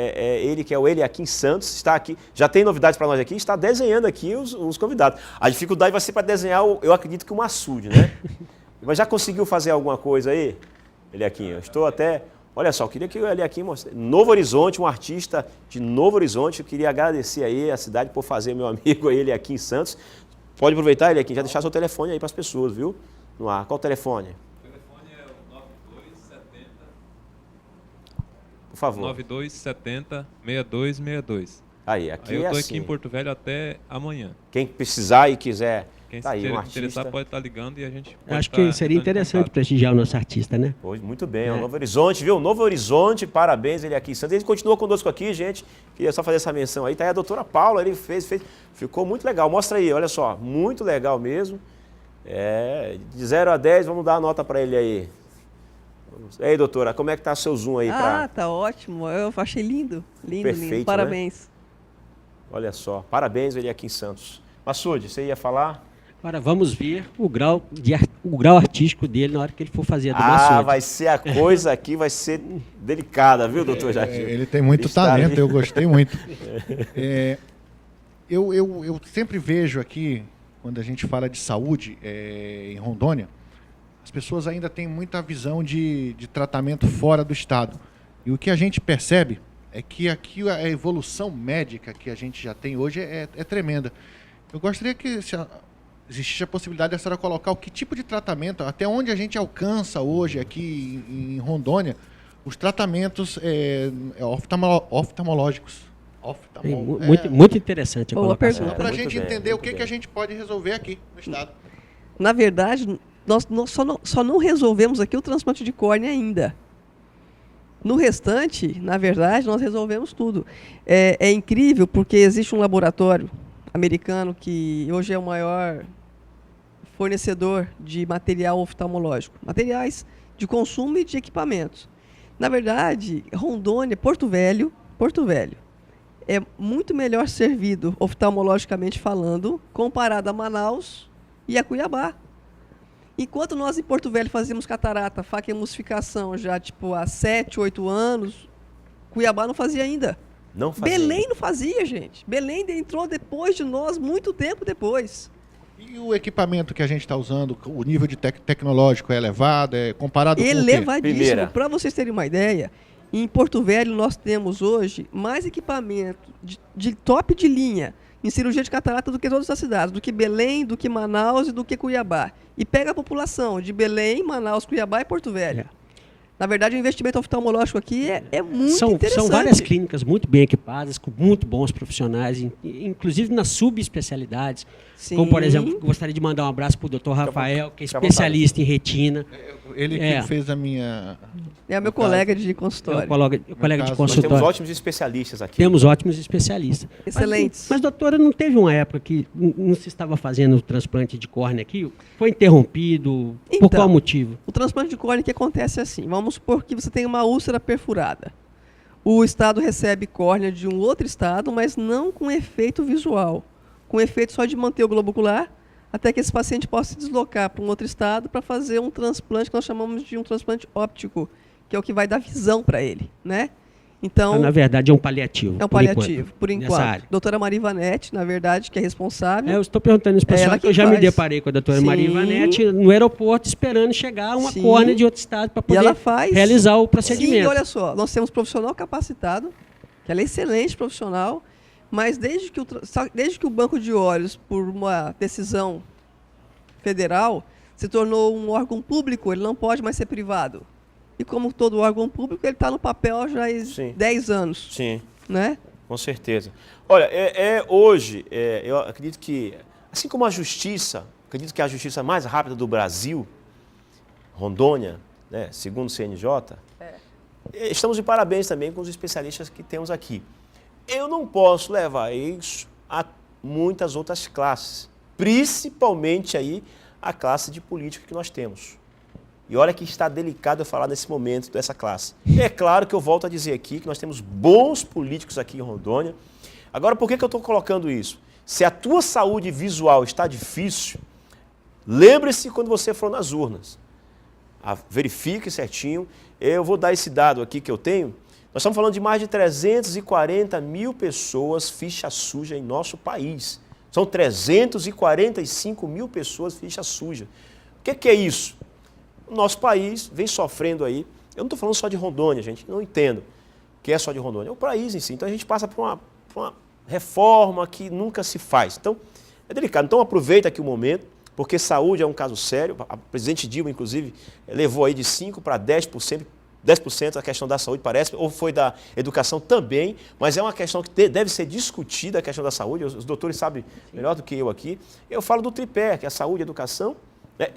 Ele que é o Eliakim Santos, está aqui, já tem novidades para nós aqui, está desenhando aqui os convidados. A dificuldade vai ser para desenhar, eu acredito que o Massude, né? Mas já conseguiu fazer alguma coisa aí, Eliakim? Eu estou até... Olha só, eu queria que o Eliakim mostrasse. Novo Horizonte, um artista de Novo Horizonte. Eu queria agradecer aí a cidade por fazer meu amigo aí, Eliakim Santos. Pode aproveitar, Eliakim, já deixar seu telefone aí para as pessoas, viu? No ar. Qual o telefone? O telefone é o 9270. Por favor. 9270 6262. Aí, aqui Aí eu é tô assim. aqui em Porto Velho até amanhã. Quem precisar e quiser, Quem tá aí, se um artista. interessar pode estar ligando e a gente pode Acho que seria entrando em interessante contato. prestigiar o nosso artista, né? Pois, muito bem, é o Novo Horizonte, viu? Novo Horizonte, parabéns, Eliakim Santos. Ele continua conosco aqui, gente. Queria só fazer essa menção aí. Tá aí a doutora Paula, ele fez, ficou muito legal. Mostra aí, olha só, muito legal mesmo. De 0 a 10, vamos dar a nota para ele aí. E aí, doutora, como é que tá o seu Zoom aí? Tá ótimo. Eu achei lindo. Lindo, Perfeito, lindo. né? Parabéns. Olha só, parabéns ele aqui em Santos. Massude, você ia falar? Agora vamos ver o grau artístico dele na hora que ele for fazer a do Massude. Vai ser a coisa aqui, vai ser delicada, viu, doutor Jardim? Ele tem muito talento, eu gostei muito. Eu sempre vejo aqui, quando a gente fala de saúde em Rondônia, as pessoas ainda têm muita visão de tratamento fora do estado. E o que a gente percebe é que aqui a evolução médica que a gente já tem hoje é tremenda. Eu gostaria que existisse a possibilidade da senhora colocar o que tipo de tratamento, até onde a gente alcança hoje aqui em Rondônia, os tratamentos oftalmológicos. Muito interessante a Boa colocação. pergunta. Para a muito gente bem, entender o muito que a gente pode resolver aqui no estado. Na verdade, nós só não resolvemos aqui o transplante de córnea ainda. No restante, na verdade, nós resolvemos tudo. É incrível porque existe um laboratório americano que hoje é o maior fornecedor de material oftalmológico, materiais de consumo e de equipamentos. Na verdade, Rondônia, Porto Velho, é muito melhor servido oftalmologicamente falando comparado a Manaus e a Cuiabá. Enquanto nós em Porto Velho fazíamos catarata, faca e emulsificação já há 7, 8 anos, Cuiabá não fazia ainda. Não fazia. Belém não fazia, gente. Belém entrou depois de nós, muito tempo depois. E o equipamento que a gente está usando, o nível de tecnológico é elevado, comparado com o quê? Elevadíssimo. Primeira. Para vocês terem uma ideia, em Porto Velho nós temos hoje mais equipamento de top de linha em cirurgia de catarata do que todas as cidades, do que Belém, do que Manaus e do que Cuiabá. E pega a população de Belém, Manaus, Cuiabá e Porto Velho. Na verdade, o investimento oftalmológico aqui é muito interessante. São várias clínicas muito bem equipadas, com muito bons profissionais, inclusive nas subespecialidades. Sim. Como, por exemplo, gostaria de mandar um abraço para o Dr. Rafael, que é especialista em retina. Ele que fez a minha... É meu colega de É consultório. o colega de Nós temos consultório. ótimos especialistas aqui. Temos ótimos especialistas. Excelentes. Mas, doutora, não teve uma época que não se estava fazendo o transplante de córnea aqui? Foi interrompido? Por Então, qual motivo? O transplante de córnea que acontece assim. Vamos supor que você tem uma úlcera perfurada. O estado recebe córnea de um outro estado, mas não com efeito visual. Com efeito só de manter o globo ocular, até que esse paciente possa se deslocar para um outro estado para fazer um transplante que nós chamamos de um transplante óptico, que é o que vai dar visão para ele, né? Então, Na verdade, é um paliativo. é um paliativo, por nessa enquanto. área. Doutora Maria Ivanete, na verdade, que é responsável. Eu estou perguntando isso, pessoal, Ela porque eu que já me faz. deparei com a doutora Sim. Maria Ivanete no aeroporto esperando chegar uma Sim. córnea de outro estado para E poder ela faz. realizar o Sim, procedimento. olha só, nós temos profissional capacitado, que ela é excelente profissional, mas desde que o Banco de Olhos, por uma decisão federal, se tornou um órgão público, ele não pode mais ser privado. E como todo órgão público, ele está no papel já há Sim. 10 anos, Sim, né? com certeza. Olha, hoje, eu acredito que, assim como a justiça, acredito que a justiça mais rápida do Brasil, Rondônia, né, segundo o CNJ, estamos de parabéns também com os especialistas que temos aqui. Eu não posso levar isso a muitas outras classes, principalmente aí a classe de político que nós temos. E olha que está delicado eu falar nesse momento dessa classe. É claro que eu volto a dizer aqui que nós temos bons políticos aqui em Rondônia. Agora, por que eu estou colocando isso? Se a tua saúde visual está difícil, lembre-se quando você for nas urnas. Verifique certinho. Eu vou dar esse dado aqui que eu tenho. Nós estamos falando de mais de 340 mil pessoas ficha suja em nosso país. São 345 mil pessoas ficha suja. O que é isso? O nosso país vem sofrendo aí. Eu não estou falando só de Rondônia, gente. Não entendo que é só de Rondônia. É o país em si. Então a gente passa por uma reforma que nunca se faz. Então é delicado. Então aproveita aqui o momento, porque saúde é um caso sério. A presidente Dilma, inclusive, levou aí de 5% para 10%. 10% a questão da saúde, parece, ou foi da educação também, mas é uma questão que deve ser discutida, a questão da saúde, os doutores sabem melhor do que eu aqui. Eu falo do tripé, que é a saúde, educação,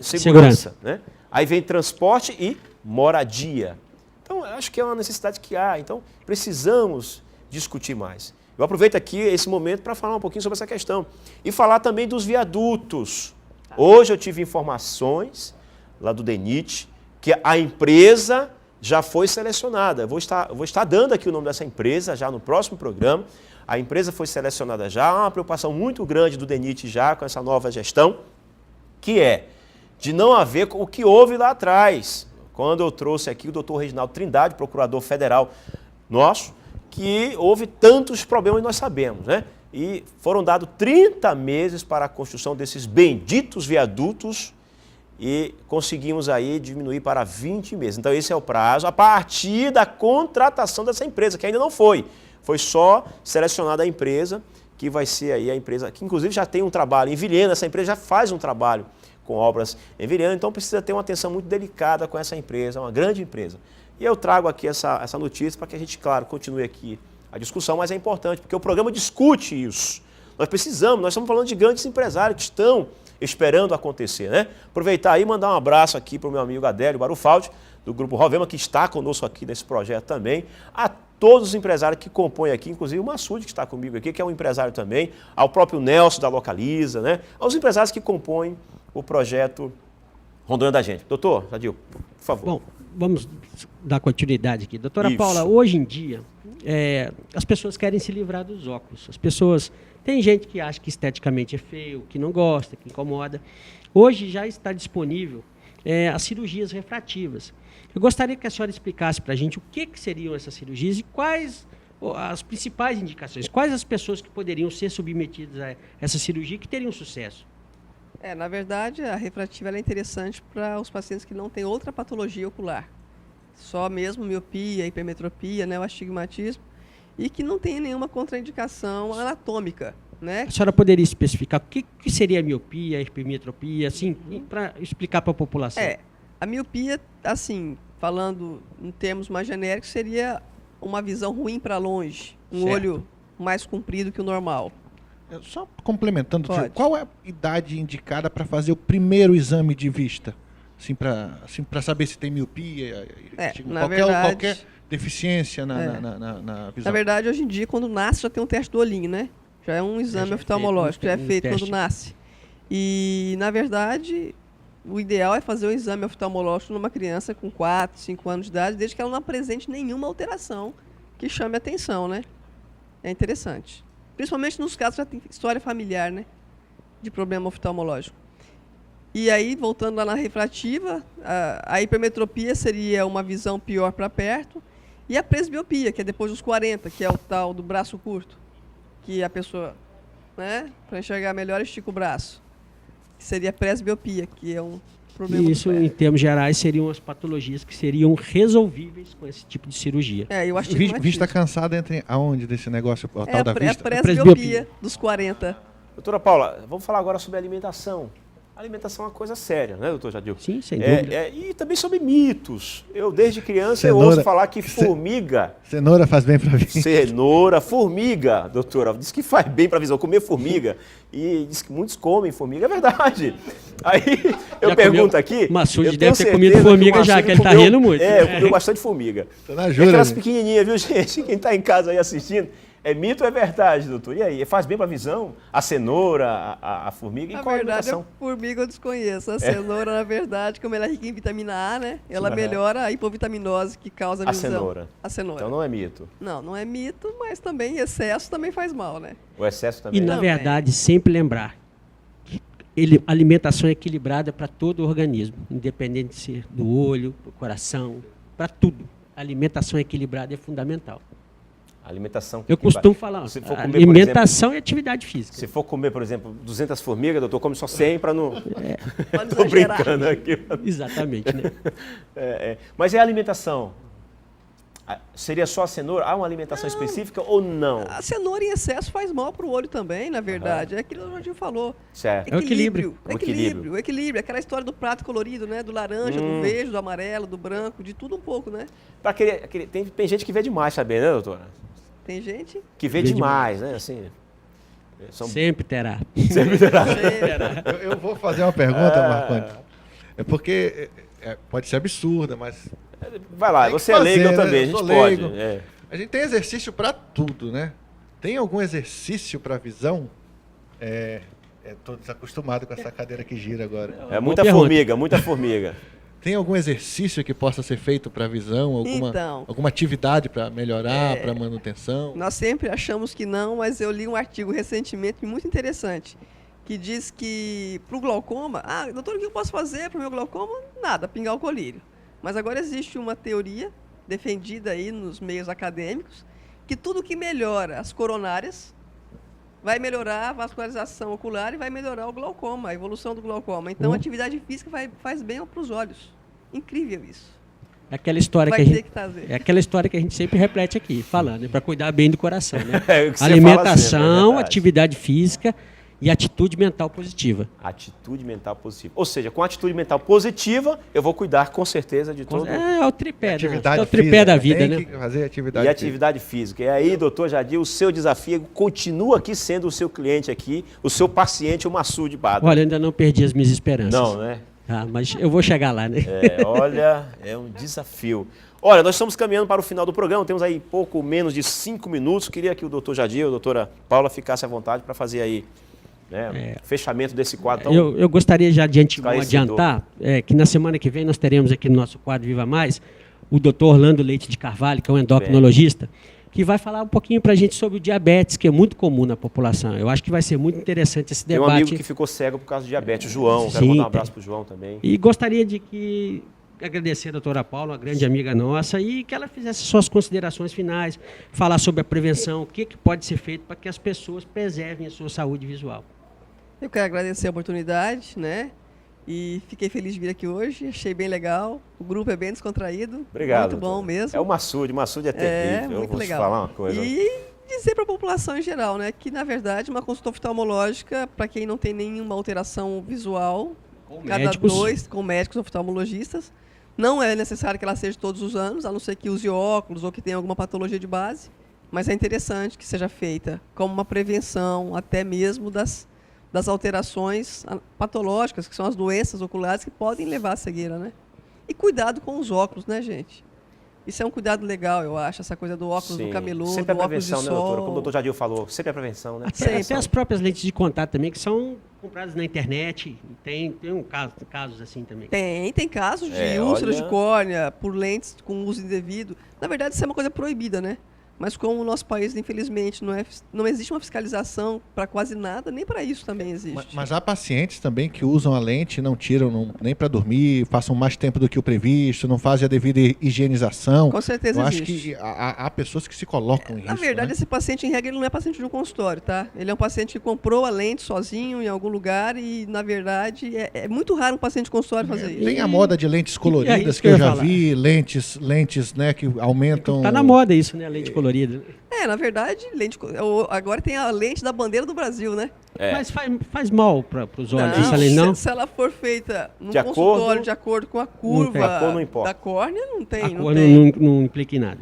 segurança. Né? Aí vem transporte e moradia. Então, eu acho que é uma necessidade que há, então precisamos discutir mais. Eu aproveito aqui esse momento para falar um pouquinho sobre essa questão e falar também dos viadutos. Hoje eu tive informações lá do DENIT, que a empresa já foi selecionada. Eu vou estar dando aqui o nome dessa empresa já no próximo programa. A empresa foi selecionada já, há uma preocupação muito grande do DENIT já com essa nova gestão, que é de não haver o que houve lá atrás, quando eu trouxe aqui o doutor Reginaldo Trindade, procurador federal nosso, que houve tantos problemas, nós sabemos, né? E foram dados 30 meses para a construção desses benditos viadutos e conseguimos aí diminuir para 20 meses. Então esse é o prazo a partir da contratação dessa empresa, que ainda não foi. Foi só selecionada a empresa, que vai ser aí a empresa, que inclusive já tem um trabalho em Vilhena, essa empresa já faz um trabalho com obras em Vilhena, então precisa ter uma atenção muito delicada com essa empresa, uma grande empresa. E eu trago aqui essa notícia para que a gente, claro, continue aqui a discussão, mas é importante, porque o programa discute isso. Nós estamos falando de grandes empresários que estão esperando acontecer, né? Aproveitar aí e mandar um abraço aqui para o meu amigo Adélio Barufaldi, do Grupo Rovema, que está conosco aqui nesse projeto também, a todos os empresários que compõem aqui, inclusive o Massude, que está comigo aqui, que é um empresário também, ao próprio Nelson da Localiza, né? Aos empresários que compõem o projeto Rondônia da Gente. Doutor Jadil, por favor. Bom, vamos dar continuidade aqui. Doutora Isso. Paula, hoje em dia, as pessoas querem se livrar dos óculos. As pessoas... Tem gente que acha que esteticamente é feio, que não gosta, que incomoda. Hoje já está disponível as cirurgias refrativas. Eu gostaria que a senhora explicasse para a gente o que seriam essas cirurgias e quais as principais indicações, quais as pessoas que poderiam ser submetidas a essa cirurgia que teriam sucesso. Na verdade, a refrativa ela é interessante para os pacientes que não têm outra patologia ocular. Só mesmo miopia, hipermetropia, né, o astigmatismo, e que não tem nenhuma contraindicação anatômica, né? A senhora poderia especificar o que seria a miopia, a hipermetropia, assim, para explicar para a população? A miopia, assim, falando em termos mais genéricos, seria uma visão ruim para longe, Certo. Olho mais comprido que o normal. Só complementando, Pode. qual é a idade indicada para fazer o primeiro exame de vista? Assim, para saber se tem miopia, na verdade, qualquer deficiência na visão. Na verdade, hoje em dia, quando nasce, já tem um teste do olhinho, né? Já é um exame oftalmológico, já é feito quando nasce. E, na verdade, o ideal é fazer um exame oftalmológico numa criança com 4, 5 anos de idade, desde que ela não apresente nenhuma alteração que chame a atenção, né? É interessante. Principalmente nos casos que já tem história familiar, né? De problema oftalmológico. E aí, voltando lá na refrativa, a hipermetropia seria uma visão pior para perto, e a presbiopia, que é depois dos 40, que é o tal do braço curto, que a pessoa, né, para enxergar melhor, estica o braço. Seria a presbiopia, que é um problema E do isso, pé. em termos gerais, seriam as patologias que seriam resolvíveis com esse tipo de cirurgia. Eu acho que Vista cansada entra aonde desse negócio, o tal da a vista? presbiopia dos 40. Doutora Paula, vamos falar agora sobre alimentação. A alimentação é uma coisa séria, né, doutor Jadil? Sim, sem dúvida. E também sobre mitos. Eu, desde criança, Cenoura. eu ouço falar que formiga... Cenoura faz bem para vista. Cenoura, formiga, doutora. Diz que faz bem para a visão, comer formiga. E diz que muitos comem formiga, é verdade. Aí eu pergunto aqui... Massude eu deve tenho ter comido certeza formiga que o já, Massude que ele tá comeu- rindo muito. Comeu bastante formiga. Tô na E jura, aquelas gente. pequenininhas, viu, gente? Quem está em casa aí assistindo, é mito ou é verdade, doutor? E aí, faz bem para a visão? A cenoura, a formiga? E Na qual a verdade, a alimentação? formiga eu desconheço. A cenoura, na verdade, como ela é rica em vitamina A, né? Ela melhora a hipovitaminose que causa a A visão. cenoura. A cenoura. Então não é mito. Não é mito, mas também excesso também faz mal, né? O excesso E, também. na Também. verdade, sempre lembrar que alimentação é equilibrada para todo o organismo, independente de ser do olho, do coração, para tudo. A alimentação equilibrada é fundamental. A alimentação... Eu costumo falar, Se for comer, por alimentação e atividade física. Se for comer, por exemplo, 200 formigas, doutor, come só 100 para não... Pra não Tô exagerar. brincando aqui. Exatamente, né? Mas é a alimentação? Seria só a cenoura? Há uma alimentação específica ou não? A cenoura em excesso faz mal para o olho também, na verdade. É aquilo que o Jadil falou. Certo. É o equilíbrio. Equilíbrio. Aquela história do prato colorido, né? Do laranja, do verde, do amarelo, do branco, de tudo um pouco, né? Tem gente que vê demais, sabe, né, doutora? Tem gente... Que vê Vê demais, né? Assim, são... Sempre terá. Eu vou fazer uma pergunta, Marconi. É porque pode ser absurda, mas Vai lá, tem que você é leigo, eu fazer, né? também, a Eu gente sou pode. leigo. É. a gente tem exercício para tudo, né? Tem algum exercício para visão? Estou desacostumado com essa cadeira que gira agora. É muita pergunta. formiga, muita formiga. Tem algum exercício que possa ser feito para a visão? Alguma atividade para melhorar, para manutenção? Nós sempre achamos que não, mas eu li um artigo recentemente muito interessante, que diz que para o glaucoma, doutor, o que eu posso fazer para o meu glaucoma? Nada, pingar o colírio. Mas agora existe uma teoria defendida aí nos meios acadêmicos, que tudo que melhora as coronárias vai melhorar a vascularização ocular e vai melhorar o glaucoma, a evolução do glaucoma. Então, a atividade física faz bem para os olhos. Incrível isso. É aquela história É aquela história que a gente sempre repete aqui, falando, para cuidar bem do coração, né? É o que você Alimentação, fala sempre, é atividade física e atitude mental positiva. Atitude mental positiva. Ou seja, com atitude mental positiva, eu vou cuidar com certeza de todo... É o tripé, Atividade é o tripé da vida, tem né? que fazer atividade E atividade física. E aí, doutor Jadir, o seu desafio continua aqui sendo o seu cliente aqui, o seu paciente, o Massoud Badra. Olha, eu ainda não perdi as minhas esperanças. Não, né? Mas eu vou chegar lá, né? Olha, é um desafio. Olha, nós estamos caminhando para o final do programa, temos aí pouco menos de 5 minutos. Queria que o doutor Jadir, a doutora Paula, ficasse à vontade para fazer aí fechamento desse quadro tão... Eu gostaria já de esclarecedor. adiantar que na semana que vem nós teremos aqui no nosso quadro Viva Mais o doutor Orlando Leite de Carvalho, que é um endocrinologista, que vai falar um pouquinho para a gente sobre o diabetes, que é muito comum na população. Eu acho que vai ser muito interessante esse debate. Tem um amigo que ficou cego por causa do diabetes, o João. Quero mandar um abraço para o João também. E gostaria de agradecer a doutora Paula, uma grande amiga nossa, e que ela fizesse suas considerações finais, falar sobre a prevenção, o que pode ser feito para que as pessoas preservem a sua saúde visual. Eu quero agradecer a oportunidade, né? E fiquei feliz de vir aqui hoje, achei bem legal. O grupo é bem descontraído. Obrigado. Muito bom mesmo. É o Massoud é terrível. Eu muito vou legal. te falar uma coisa. E dizer para a população em geral, né, que na verdade uma consulta oftalmológica, para quem não tem nenhuma alteração visual, com médicos oftalmologistas, não é necessário que ela seja todos os anos, a não ser que use óculos ou que tenha alguma patologia de base, mas é interessante que seja feita como uma prevenção até mesmo das alterações patológicas, que são as doenças oculares que podem levar à cegueira, né? E cuidado com os óculos, né, gente? Isso é um cuidado legal, eu acho, essa coisa do óculos do camelô, sempre do óculos de prevenção, sol. né, doutora? Como o doutor Jadir falou, sempre a prevenção, né? Até as próprias lentes de contato também, que são compradas na internet, tem casos assim também. Tem casos de úlceras de córnea por lentes com uso indevido. Na verdade, isso é uma coisa proibida, né? Mas como o nosso país, infelizmente, não existe uma fiscalização para quase nada, nem para isso também existe. Mas há pacientes também que usam a lente, não tiram nem para dormir, passam mais tempo do que o previsto, não fazem a devida higienização. Com certeza Eu existe. acho que há pessoas que se colocam em risco. Na verdade, esse paciente, em regra, ele não é paciente de um consultório, tá? Ele é um paciente que comprou a lente sozinho em algum lugar e, na verdade, é muito raro um paciente de consultório fazer isso. Tem a moda de lentes coloridas que eu já vi, lentes, né, que aumentam... Tá na moda isso, né, a lente colorida. Na verdade, agora tem a lente da bandeira do Brasil, né? Mas faz mal para os olhos essa lente, não? não? Se ela for feita num consultório de acordo com a curva da córnea, não tem. A cor tem. Não implica em nada.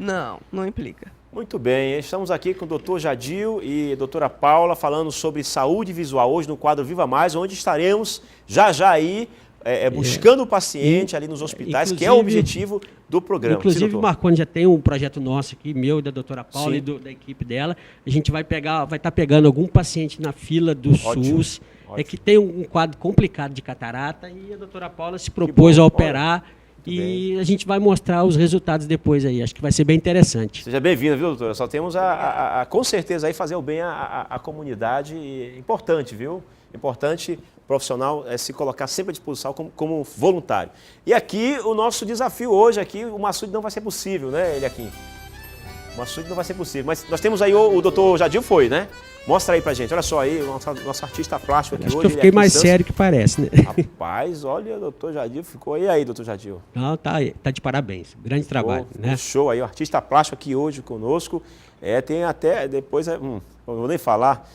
Não implica. Muito bem, estamos aqui com o doutor Jadir e a doutora Paula falando sobre saúde visual hoje no quadro Viva Mais, onde estaremos já aí buscando o paciente ali nos hospitais, que é o objetivo do programa. Inclusive, o Marconi já tem um projeto nosso aqui, meu e da doutora Paula e da equipe dela. A gente vai estar pegando algum paciente na fila do SUS, que tem um quadro complicado de catarata, e a doutora Paula se propôs a operar. E a gente vai mostrar os resultados depois aí. Acho que vai ser bem interessante. Seja bem-vinda, viu, doutora? Só temos com certeza aí fazer o bem à comunidade. Importante, viu? Importante profissional se colocar sempre à disposição como voluntário. E aqui o nosso desafio hoje aqui, o Massoud não vai ser possível, né, ele aqui. O Massoud não vai ser possível. Mas nós temos aí o doutor Jadir foi, né? Mostra aí pra gente. Olha só aí, o nosso artista plástico aqui hoje. Acho que eu fiquei mais sério que parece, né? Rapaz, olha, o doutor Jadir ficou. E aí, doutor Jadir? Não, tá de parabéns. Grande trabalho, né? Show aí, o artista plástico aqui hoje conosco. Tem até, depois, não vou nem falar.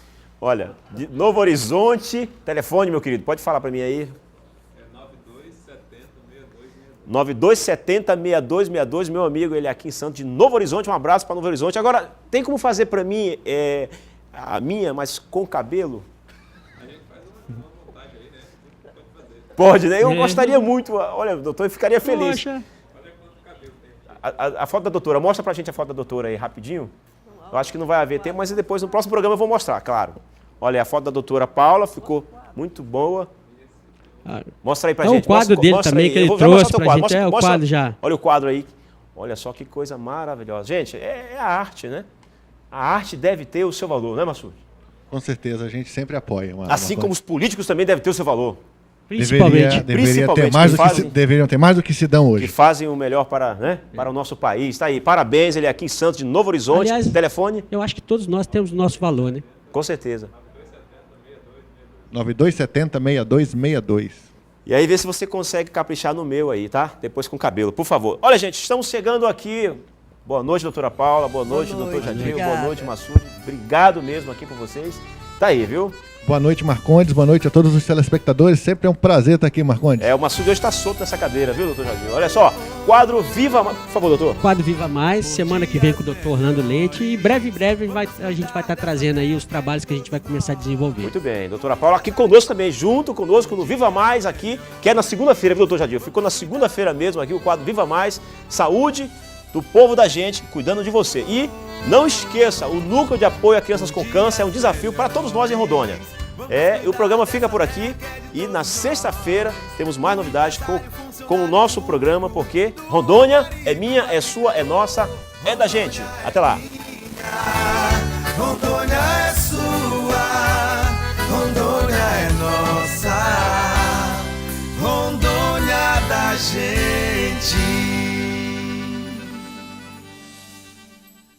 Olha, de Novo Horizonte, telefone, meu querido, pode falar pra mim aí. 9270-6262, meu amigo, ele é aqui em Santos, de Novo Horizonte, um abraço para Novo Horizonte. Agora, tem como fazer para mim a minha, mas com cabelo? A gente faz uma montagem aí, né? Pode fazer. Pode, né? Eu gostaria muito, olha, doutor, eu ficaria feliz. Poxa. Olha quanto cabelo tem. A foto da doutora, mostra pra gente a foto da doutora aí, rapidinho. Eu acho que não vai haver tempo, mas depois, no próximo programa, eu vou mostrar, claro. Olha, a foto da doutora Paula ficou muito boa. Mostra aí pra É gente. o quadro Mostra- dele mostra também, aí. que ele Eu vou- vai mostrar trouxe teu pra quadro. gente. É o Mostra- quadro já. Olha o quadro aí. Olha só que coisa maravilhosa. Gente, é a arte, né? A arte deve ter o seu valor, né, Massude? Com certeza, a gente sempre apoia. Assim como os políticos também devem ter o seu valor. Principalmente. Deveriam ter mais do que se dão Que hoje. fazem o melhor para, né, para o nosso país. Tá aí, parabéns, ele é aqui em Santos, de Novo Horizonte. Aliás, Telefone? Eu acho que todos nós temos o nosso valor, né? Com certeza. 9270-6262. E aí vê se você consegue caprichar no meu aí, tá? Depois com o cabelo, por favor. Olha, gente, estamos chegando aqui. Boa noite, doutora Paula. Boa noite, doutor Jadil. Boa obrigada. noite, Massude. Obrigado mesmo aqui por vocês. Tá aí, viu? Boa noite, Marcondes. Boa noite a todos os telespectadores. Sempre é um prazer estar aqui, Marcondes. O Massude hoje está solto nessa cadeira, viu, doutor Jadil? Olha só, quadro Viva... Por favor, doutor. Quadro Viva Mais, semana que vem com o doutor Orlando Leite. E breve a gente vai estar trazendo aí os trabalhos que a gente vai começar a desenvolver. Muito bem, doutora Paula aqui conosco também, junto conosco no Viva Mais aqui, que é na segunda-feira, viu, doutor Jadil? Ficou na segunda-feira mesmo aqui o quadro Viva Mais, saúde do povo da gente, cuidando de você. E não esqueça, o Núcleo de Apoio a Crianças com Câncer é um desafio para todos nós em Rondônia. E o programa fica por aqui e na sexta-feira temos mais novidades com o nosso programa, porque Rondônia é minha, é sua, é nossa, é da gente. Até lá. Rondônia é sua, Rondônia é nossa, Rondônia da gente.